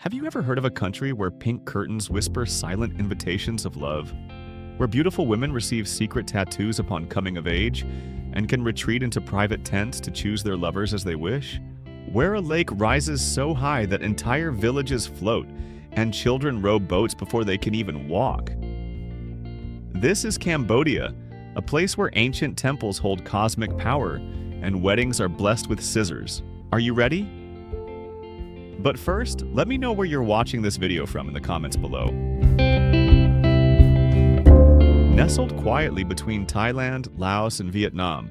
Have you ever heard of a country where pink curtains whisper silent invitations of love? Where beautiful women receive secret tattoos upon coming of age and can retreat into private tents to choose their lovers as they wish? Where a lake rises so high that entire villages float and children row boats before they can even walk? This is Cambodia, a place where ancient temples hold cosmic power and weddings are blessed with scissors. Are you ready? But first, let me know where you're watching this video from in the comments below. Nestled quietly between Thailand, Laos, and Vietnam,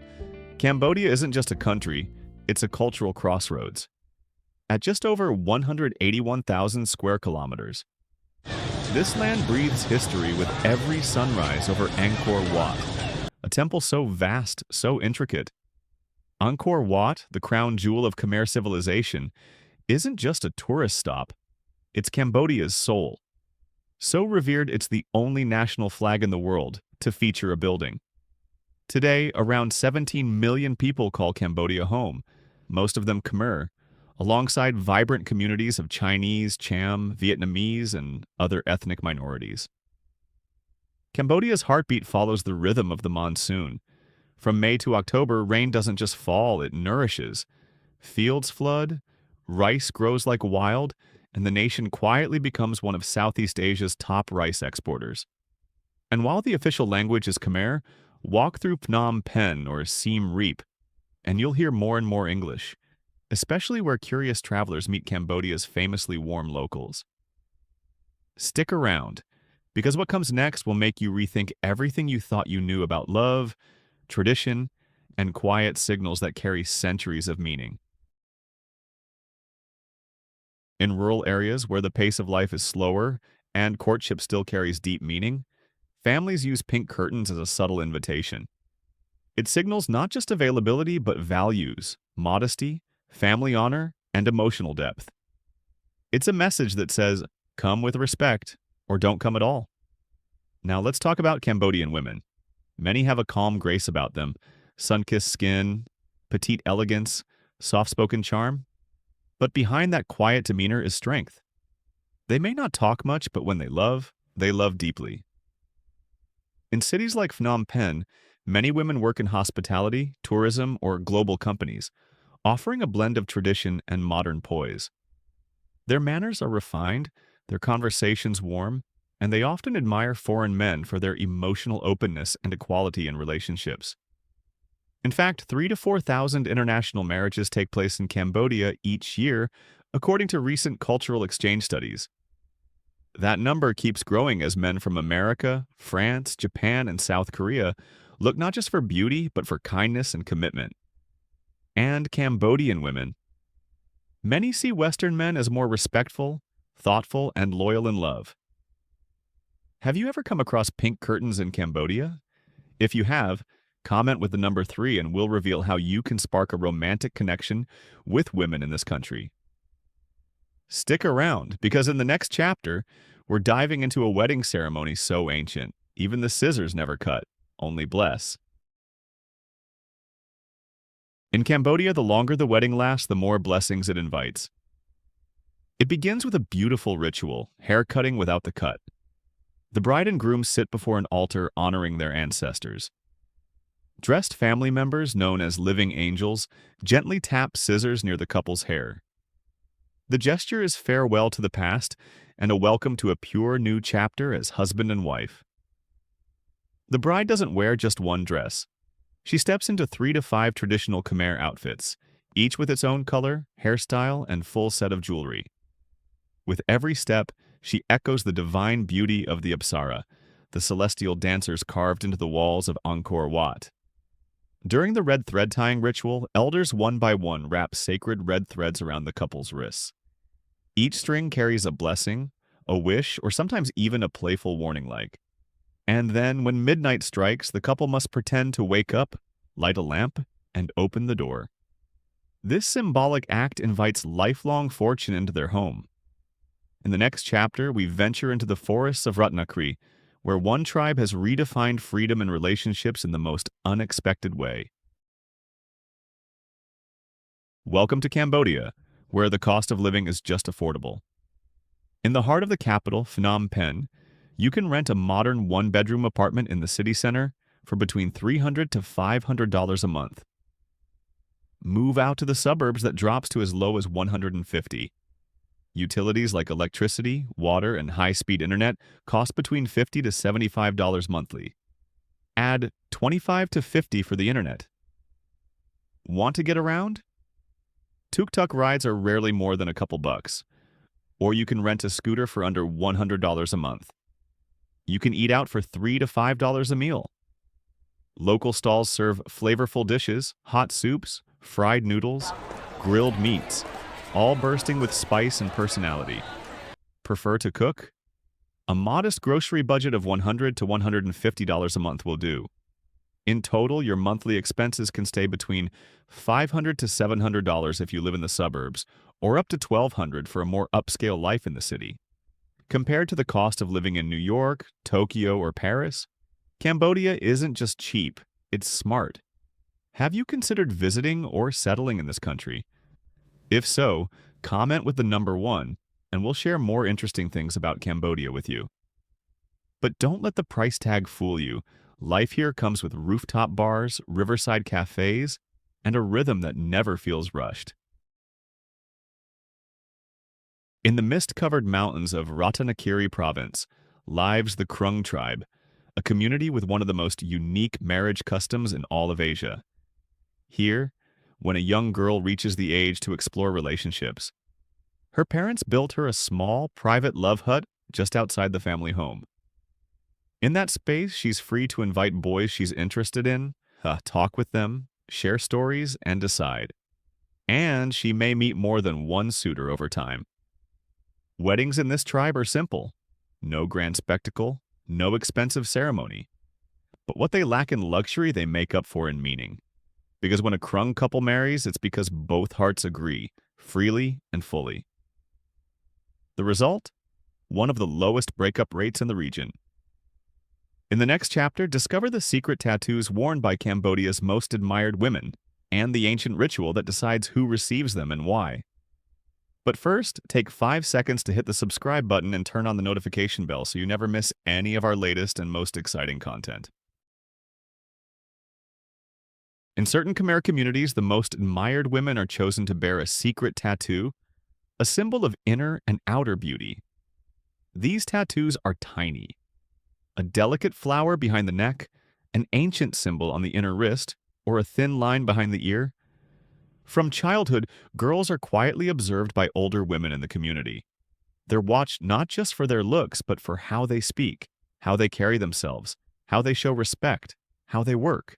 Cambodia isn't just a country, it's a cultural crossroads. At just over 181,000 square kilometers, this land breathes history with every sunrise over Angkor Wat, a temple so vast, so intricate. Angkor Wat, the crown jewel of Khmer civilization, isn't just a tourist stop, it's Cambodia's soul. So revered it's the only national flag in the world to feature a building. Today, around 17 million people call Cambodia home, most of them Khmer, alongside vibrant communities of Chinese, Cham, Vietnamese, and other ethnic minorities. Cambodia's heartbeat follows the rhythm of the monsoon. From May to October, rain doesn't just fall, it nourishes. Fields flood, rice grows like wild, and the nation quietly becomes one of Southeast Asia's top rice exporters. And while the official language is Khmer, walk through Phnom Penh or Siem Reap, and you'll hear more and more English, especially where curious travelers meet Cambodia's famously warm locals. Stick around, because what comes next will make you rethink everything you thought you knew about love, tradition, and quiet signals that carry centuries of meaning. In rural areas where the pace of life is slower and courtship still carries deep meaning, families use pink curtains as a subtle invitation. It signals not just availability but values, modesty, family honor, and emotional depth. It's a message that says, come with respect or don't come at all. Now let's talk about Cambodian women. Many have a calm grace about them, sun-kissed skin, petite elegance, soft-spoken charm. But behind that quiet demeanor is strength. They may not talk much, but when they love deeply. In cities like Phnom Penh, many women work in hospitality, tourism, or global companies, offering a blend of tradition and modern poise. Their manners are refined, their conversations warm, and they often admire foreign men for their emotional openness and equality in relationships. In fact, 3,000 to 4,000 international marriages take place in Cambodia each year, according to recent cultural exchange studies. That number keeps growing as men from America, France, Japan, and South Korea look not just for beauty, but for kindness and commitment. And Cambodian women. Many see Western men as more respectful, thoughtful, and loyal in love. Have you ever come across pink curtains in Cambodia? If you have, comment with the number 3 and we'll reveal how you can spark a romantic connection with women in this country. Stick around, because in the next chapter, we're diving into a wedding ceremony so ancient, even the scissors never cut, only bless. In Cambodia, the longer the wedding lasts, the more blessings it invites. It begins with a beautiful ritual, hair cutting without the cut. The bride and groom sit before an altar honoring their ancestors. Dressed family members, known as living angels, gently tap scissors near the couple's hair. The gesture is farewell to the past and a welcome to a pure new chapter as husband and wife. The bride doesn't wear just one dress. She steps into 3 to 5 traditional Khmer outfits, each with its own color, hairstyle, and full set of jewelry. With every step, she echoes the divine beauty of the Apsara, the celestial dancers carved into the walls of Angkor Wat. During the red thread tying ritual, elders one by one wrap sacred red threads around the couple's wrists. Each string carries a blessing, a wish, or sometimes even a playful warning like. And then, when midnight strikes, the couple must pretend to wake up, light a lamp, and open the door. This symbolic act invites lifelong fortune into their home. In the next chapter, we venture into the forests of Ratnakri, where one tribe has redefined freedom in relationships in the most unexpected way. Welcome to Cambodia, where the cost of living is just affordable. In the heart of the capital, Phnom Penh, you can rent a modern one-bedroom apartment in the city center for between $300 to $500 a month. Move out to the suburbs that drops to as low as $150. Utilities like electricity, water, and high-speed internet cost between $50 to $75 monthly. Add $25 to $50 for the internet. Want to get around? Tuk-tuk rides are rarely more than a couple bucks. Or you can rent a scooter for under $100 a month. You can eat out for $3 to $5 a meal. Local stalls serve flavorful dishes, hot soups, fried noodles, grilled meats, all bursting with spice and personality. Prefer to cook? A modest grocery budget of $100 to $150 a month will do. In total, your monthly expenses can stay between $500 to $700 if you live in the suburbs, or up to $1,200 for a more upscale life in the city. Compared to the cost of living in New York, Tokyo, or Paris, Cambodia isn't just cheap, it's smart. Have you considered visiting or settling in this country? If so, comment with the number 1, and we'll share more interesting things about Cambodia with you. But don't let the price tag fool you. Life here comes with rooftop bars, riverside cafes, and a rhythm that never feels rushed. In the mist-covered mountains of Ratanakiri province lives the Krung tribe, a community with one of the most unique marriage customs in all of Asia. Here, when a young girl reaches the age to explore relationships, her parents built her a small, private love hut just outside the family home. In that space, she's free to invite boys she's interested in, talk with them, share stories, and decide. And she may meet more than one suitor over time. Weddings in this tribe are simple. No grand spectacle, no expensive ceremony. But what they lack in luxury, they make up for in meaning. Because when a Krung couple marries, it's because both hearts agree, freely and fully. The result? One of the lowest breakup rates in the region. In the next chapter, discover the secret tattoos worn by Cambodia's most admired women, and the ancient ritual that decides who receives them and why. But first, take 5 seconds to hit the subscribe button and turn on the notification bell so you never miss any of our latest and most exciting content. In certain Khmer communities, the most admired women are chosen to bear a secret tattoo, a symbol of inner and outer beauty. These tattoos are tiny. A delicate flower behind the neck, an ancient symbol on the inner wrist, or a thin line behind the ear. From childhood, girls are quietly observed by older women in the community. They're watched not just for their looks, but for how they speak, how they carry themselves, how they show respect, how they work.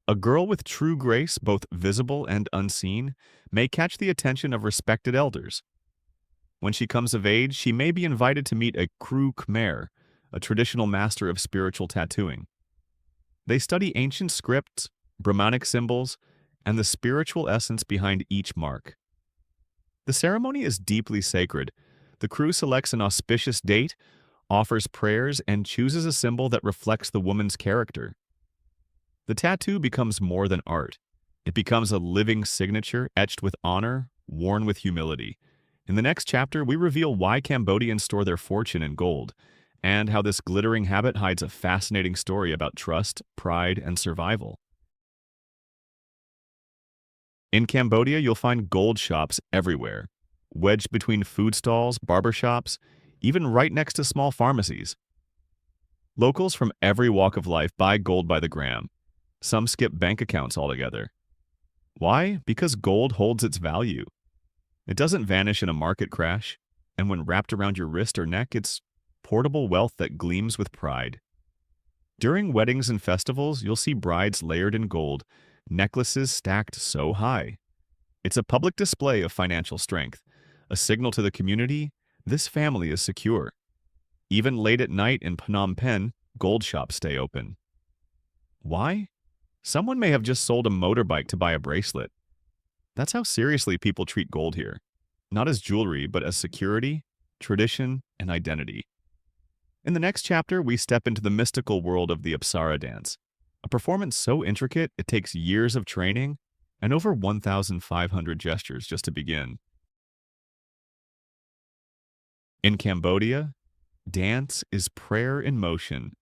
A girl with true grace, both visible and unseen, may catch the attention of respected elders. When she comes of age, she may be invited to meet a Kru Khmer, a traditional master of spiritual tattooing. They study ancient scripts, Brahmanic symbols, and the spiritual essence behind each mark. The ceremony is deeply sacred. The Kru selects an auspicious date, offers prayers, and chooses a symbol that reflects the woman's character. The tattoo becomes more than art. It becomes a living signature etched with honor, worn with humility. In the next chapter, we reveal why Cambodians store their fortune in gold, and how this glittering habit hides a fascinating story about trust, pride, and survival. In Cambodia, you'll find gold shops everywhere, wedged between food stalls, barber shops, even right next to small pharmacies. Locals from every walk of life buy gold by the gram. Some skip bank accounts altogether. Why? Because gold holds its value. It doesn't vanish in a market crash, and when wrapped around your wrist or neck, it's portable wealth that gleams with pride. During weddings and festivals, you'll see brides layered in gold, necklaces stacked so high. It's a public display of financial strength, a signal to the community this family is secure. Even late at night in Phnom Penh, gold shops stay open. Why? Someone may have just sold a motorbike to buy a bracelet. That's how seriously people treat gold here. Not as jewelry, but as security, tradition, and identity. In the next chapter, we step into the mystical world of the Apsara dance, a performance so intricate it takes years of training and over 1,500 gestures just to begin. In Cambodia, dance is prayer in motion,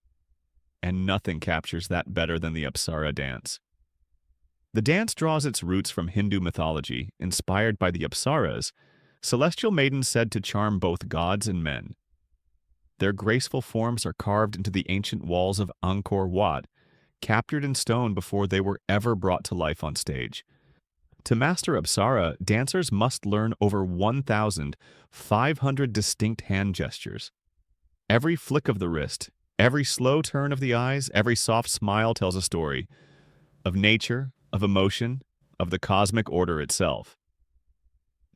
and nothing captures that better than the Apsara dance. The dance draws its roots from Hindu mythology, inspired by the Apsaras, celestial maidens said to charm both gods and men. Their graceful forms are carved into the ancient walls of Angkor Wat, captured in stone before they were ever brought to life on stage. To master Apsara, dancers must learn over 1,500 distinct hand gestures. Every flick of the wrist, every slow turn of the eyes, every soft smile tells a story of nature, of emotion, of the cosmic order itself.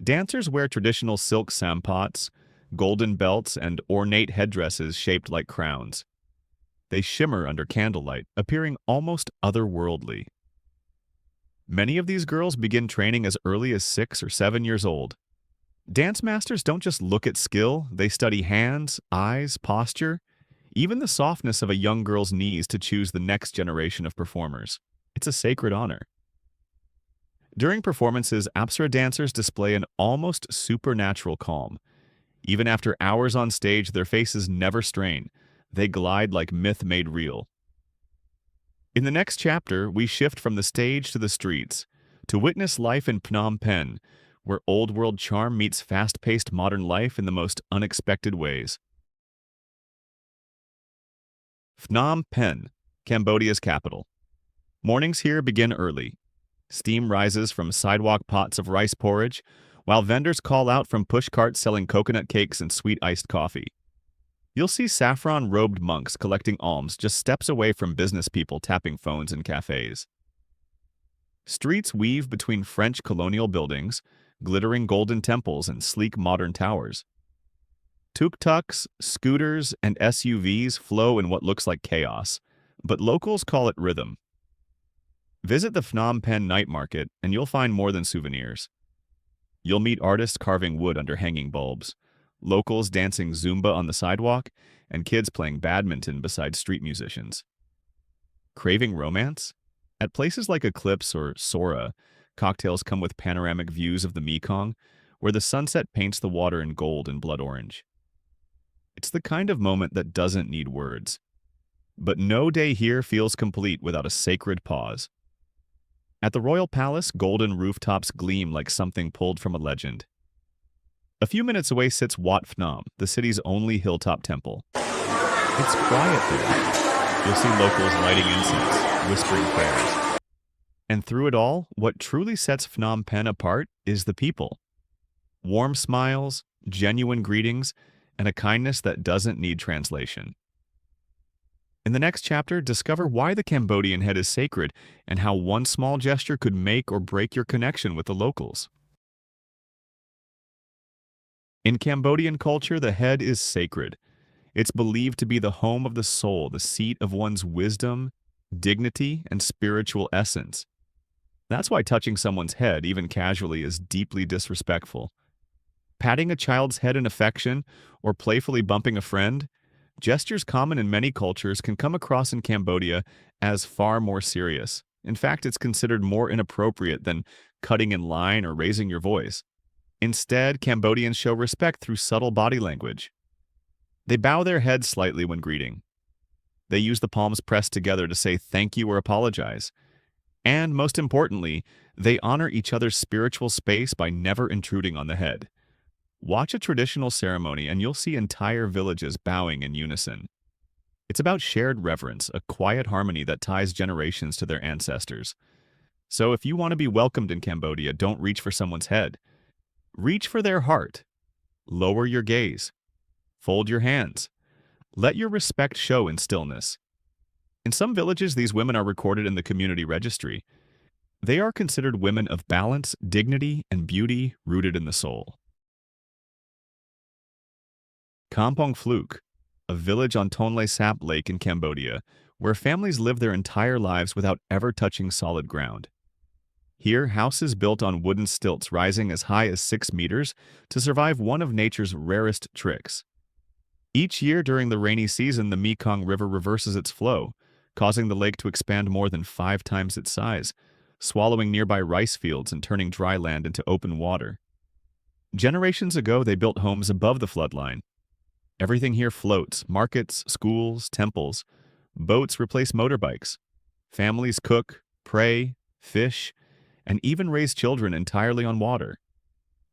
Dancers wear traditional silk sampats, golden belts, and ornate headdresses shaped like crowns. They shimmer under candlelight, appearing almost otherworldly. Many of these girls begin training as early as 6 or 7 years old. Dance masters don't just look at skill, they study hands, eyes, posture, even the softness of a young girl's knees to choose the next generation of performers. It's a sacred honor. During performances, Apsara dancers display an almost supernatural calm. Even after hours on stage, their faces never strain. They glide like myth made real. In the next chapter, we shift from the stage to the streets, to witness life in Phnom Penh, where old-world charm meets fast-paced modern life in the most unexpected ways. Phnom Penh, Cambodia's capital. Mornings here begin early. Steam rises from sidewalk pots of rice porridge, while vendors call out from pushcarts selling coconut cakes and sweet iced coffee. You'll see saffron-robed monks collecting alms just steps away from business people tapping phones in cafes. Streets weave between French colonial buildings, glittering golden temples, and sleek modern towers. Tuk-tuks, scooters, and SUVs flow in what looks like chaos, but locals call it rhythm. Visit the Phnom Penh night market, and you'll find more than souvenirs. You'll meet artists carving wood under hanging bulbs, locals dancing Zumba on the sidewalk, and kids playing badminton beside street musicians. Craving romance? At places like Eclipse or Sora, cocktails come with panoramic views of the Mekong, where the sunset paints the water in gold and blood orange. It's the kind of moment that doesn't need words. But no day here feels complete without a sacred pause. At the Royal Palace, golden rooftops gleam like something pulled from a legend. A few minutes away sits Wat Phnom, the city's only hilltop temple. It's quiet there. You'll see locals lighting incense, whispering prayers. And through it all, what truly sets Phnom Penh apart is the people. Warm smiles, genuine greetings, and a kindness that doesn't need translation. In the next chapter, discover why the Cambodian head is sacred and how one small gesture could make or break your connection with the locals. In Cambodian culture, the head is sacred. It's believed to be the home of the soul, the seat of one's wisdom, dignity, and spiritual essence. That's why touching someone's head, even casually, is deeply disrespectful. Patting a child's head in affection or playfully bumping a friend, gestures common in many cultures can come across in Cambodia as far more serious. In fact, it's considered more inappropriate than cutting in line or raising your voice. Instead, Cambodians show respect through subtle body language. They bow their heads slightly when greeting. They use the palms pressed together to say thank you or apologize. And most importantly, they honor each other's spiritual space by never intruding on the head. Watch a traditional ceremony and you'll see entire villages bowing in unison. It's about shared reverence, a quiet harmony that ties generations to their ancestors. So if you want to be welcomed in Cambodia, don't reach for someone's head. Reach for their heart. Lower your gaze. Fold your hands. Let your respect show in stillness. In some villages, these women are recorded in the community registry. They are considered women of balance, dignity, and beauty rooted in the soul. Kampong Phluk, a village on Tonle Sap Lake in Cambodia, where families live their entire lives without ever touching solid ground. Here, houses built on wooden stilts rising as high as 6 meters to survive one of nature's rarest tricks. Each year during the rainy season, the Mekong River reverses its flow, causing the lake to expand more than 5 times its size, swallowing nearby rice fields and turning dry land into open water. Generations ago, they built homes above the floodline, Everything here floats: markets, schools, temples. Boats replace motorbikes. Families cook, pray, fish, and even raise children entirely on water.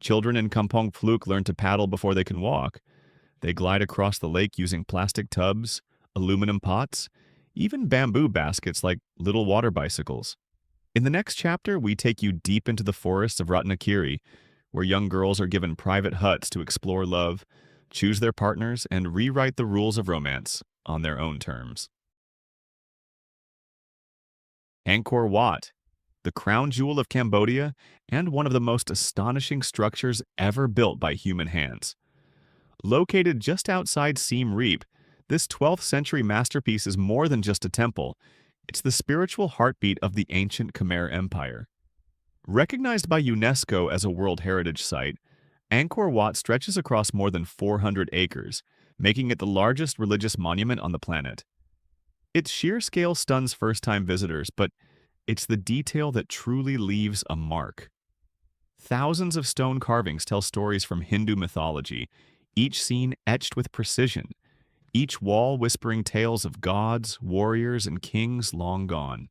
Children in Kampong Phluk learn to paddle before they can walk. They glide across the lake using plastic tubs, aluminum pots, even bamboo baskets like little water bicycles. In the next chapter, we take you deep into the forests of Ratnakiri, where young girls are given private huts to explore love, choose their partners, and rewrite the rules of romance on their own terms. Angkor Wat, the crown jewel of Cambodia and one of the most astonishing structures ever built by human hands. Located just outside Siem Reap, this 12th century masterpiece is more than just a temple. It's the spiritual heartbeat of the ancient Khmer Empire. Recognized by UNESCO as a World Heritage Site, Angkor Wat stretches across more than 400 acres, making it the largest religious monument on the planet. Its sheer scale stuns first-time visitors, but it's the detail that truly leaves a mark. Thousands of stone carvings tell stories from Hindu mythology, each scene etched with precision, each wall whispering tales of gods, warriors, and kings long gone.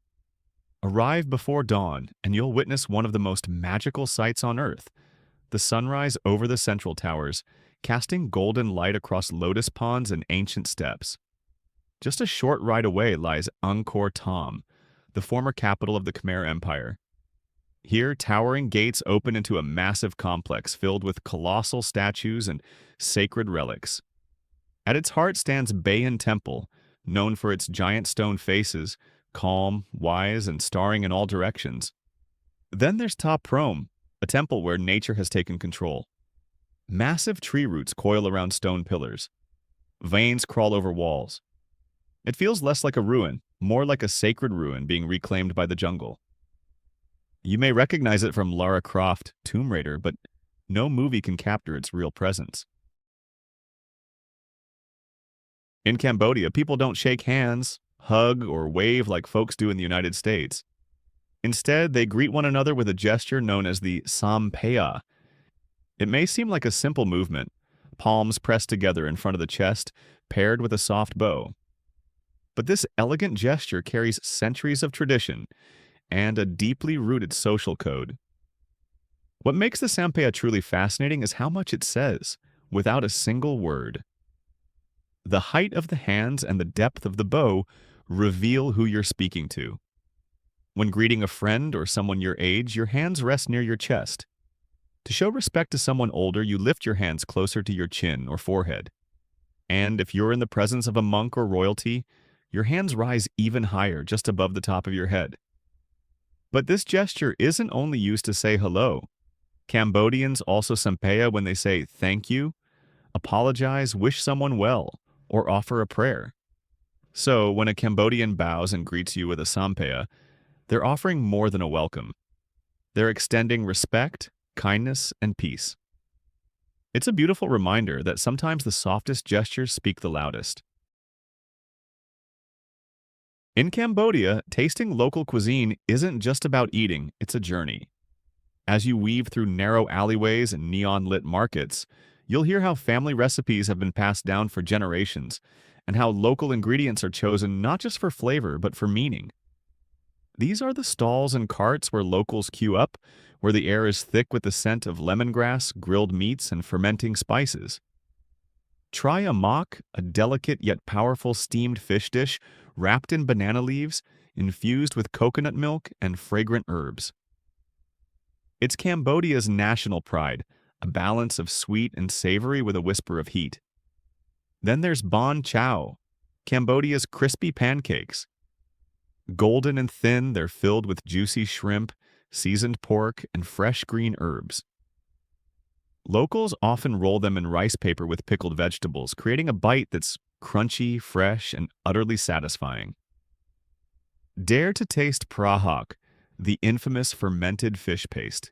Arrive before dawn, and you'll witness one of the most magical sights on Earth: the sunrise over the central towers, casting golden light across lotus ponds and ancient steps. Just a short ride away lies Angkor Thom, the former capital of the Khmer Empire. Here, towering gates open into a massive complex filled with colossal statues and sacred relics. At its heart stands Bayon Temple, known for its giant stone faces, calm, wise, and staring in all directions. Then there's Ta Prohm, a temple where nature has taken control. Massive tree roots coil around stone pillars. Veins crawl over walls. It feels less like a ruin, more like a sacred ruin being reclaimed by the jungle. You may recognize it from Lara Croft, Tomb Raider, but no movie can capture its real presence. In Cambodia, people don't shake hands, hug, or wave like folks do in the United States. Instead, they greet one another with a gesture known as the Sampaya. It may seem like a simple movement, palms pressed together in front of the chest, paired with a soft bow. But this elegant gesture carries centuries of tradition and a deeply rooted social code. What makes the Sampaya truly fascinating is how much it says, without a single word. The height of the hands and the depth of the bow reveal who you're speaking to. When greeting a friend or someone your age, your hands rest near your chest. To show respect to someone older, you lift your hands closer to your chin or forehead. And if you're in the presence of a monk or royalty, your hands rise even higher, just above the top of your head. But this gesture isn't only used to say hello. Cambodians also sampaya when they say thank you, apologize, wish someone well, or offer a prayer. So, when a Cambodian bows and greets you with a sampaya, they're offering more than a welcome. They're extending respect, kindness, and peace. It's a beautiful reminder that sometimes the softest gestures speak the loudest. In Cambodia, tasting local cuisine isn't just about eating, it's a journey. As you weave through narrow alleyways and neon-lit markets, you'll hear how family recipes have been passed down for generations, and how local ingredients are chosen not just for flavor, but for meaning. These are the stalls and carts where locals queue up, where the air is thick with the scent of lemongrass, grilled meats, and fermenting spices. Try a mak, a delicate yet powerful steamed fish dish wrapped in banana leaves, infused with coconut milk and fragrant herbs. It's Cambodia's national pride, a balance of sweet and savory with a whisper of heat. Then there's Bon Chao, Cambodia's crispy pancakes. Golden and thin, they're filled with juicy shrimp, seasoned pork, and fresh green herbs. Locals often roll them in rice paper with pickled vegetables, creating a bite that's crunchy, fresh, and utterly satisfying. Dare to taste prahok, the infamous fermented fish paste.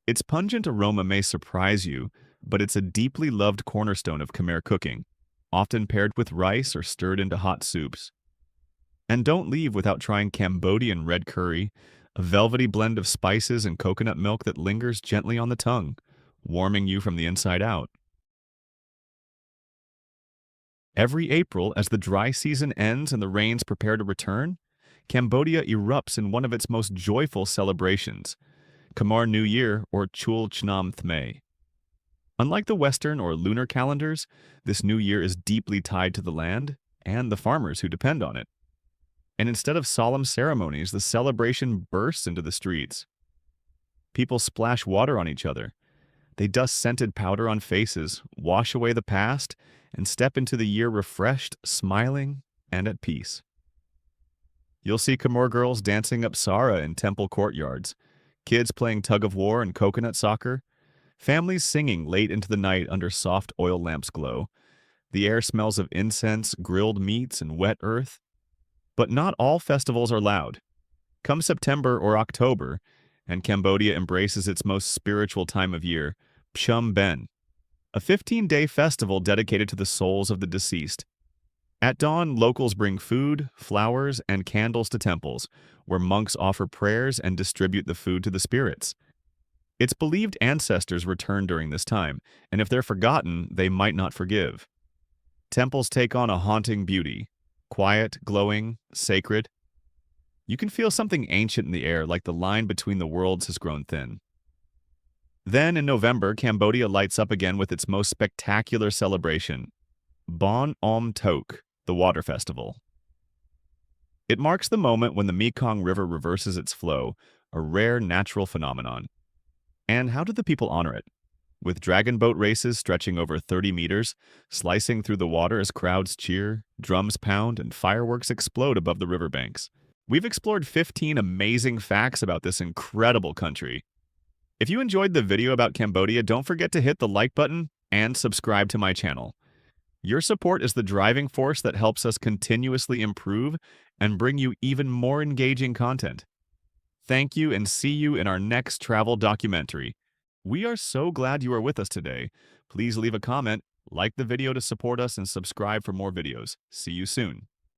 Its pungent aroma may surprise you, but it's a deeply loved cornerstone of Khmer cooking, often paired with rice or stirred into hot soups. And don't leave without trying Cambodian red curry, a velvety blend of spices and coconut milk that lingers gently on the tongue, warming you from the inside out. Every April, as the dry season ends and the rains prepare to return, Cambodia erupts in one of its most joyful celebrations, Khmer New Year or Chul Chnam Thmay. Unlike the Western or lunar calendars, this new year is deeply tied to the land and the farmers who depend on it. And instead of solemn ceremonies, the celebration bursts into the streets. People splash water on each other. They dust scented powder on faces, wash away the past, and step into the year refreshed, smiling, and at peace. You'll see Khmer girls dancing Apsara in temple courtyards, kids playing tug-of-war and coconut soccer, families singing late into the night under soft oil lamps' glow. The air smells of incense, grilled meats, and wet earth. But not all festivals are loud. Come September or October, and Cambodia embraces its most spiritual time of year, Phnom Ben, a 15-day festival dedicated to the souls of the deceased. At dawn, locals bring food, flowers, and candles to temples, where monks offer prayers and distribute the food to the spirits. It's believed ancestors return during this time, and if they're forgotten, they might not forgive. Temples take on a haunting beauty, quiet, glowing, sacred. You can feel something ancient in the air, like the line between the worlds has grown thin. Then, in November, Cambodia lights up again with its most spectacular celebration, Bon Om Tok, the Water Festival. It marks the moment when the Mekong River reverses its flow, a rare natural phenomenon. And how do the people honor it? With dragon boat races stretching over 30 meters, slicing through the water as crowds cheer, drums pound, and fireworks explode above the riverbanks. We've explored 15 amazing facts about this incredible country. If you enjoyed the video about Cambodia, don't forget to hit the like button and subscribe to my channel. Your support is the driving force that helps us continuously improve and bring you even more engaging content. Thank you, and see you in our next travel documentary. We are so glad you are with us today. Please leave a comment, like the video to support us, and subscribe for more videos. See you soon.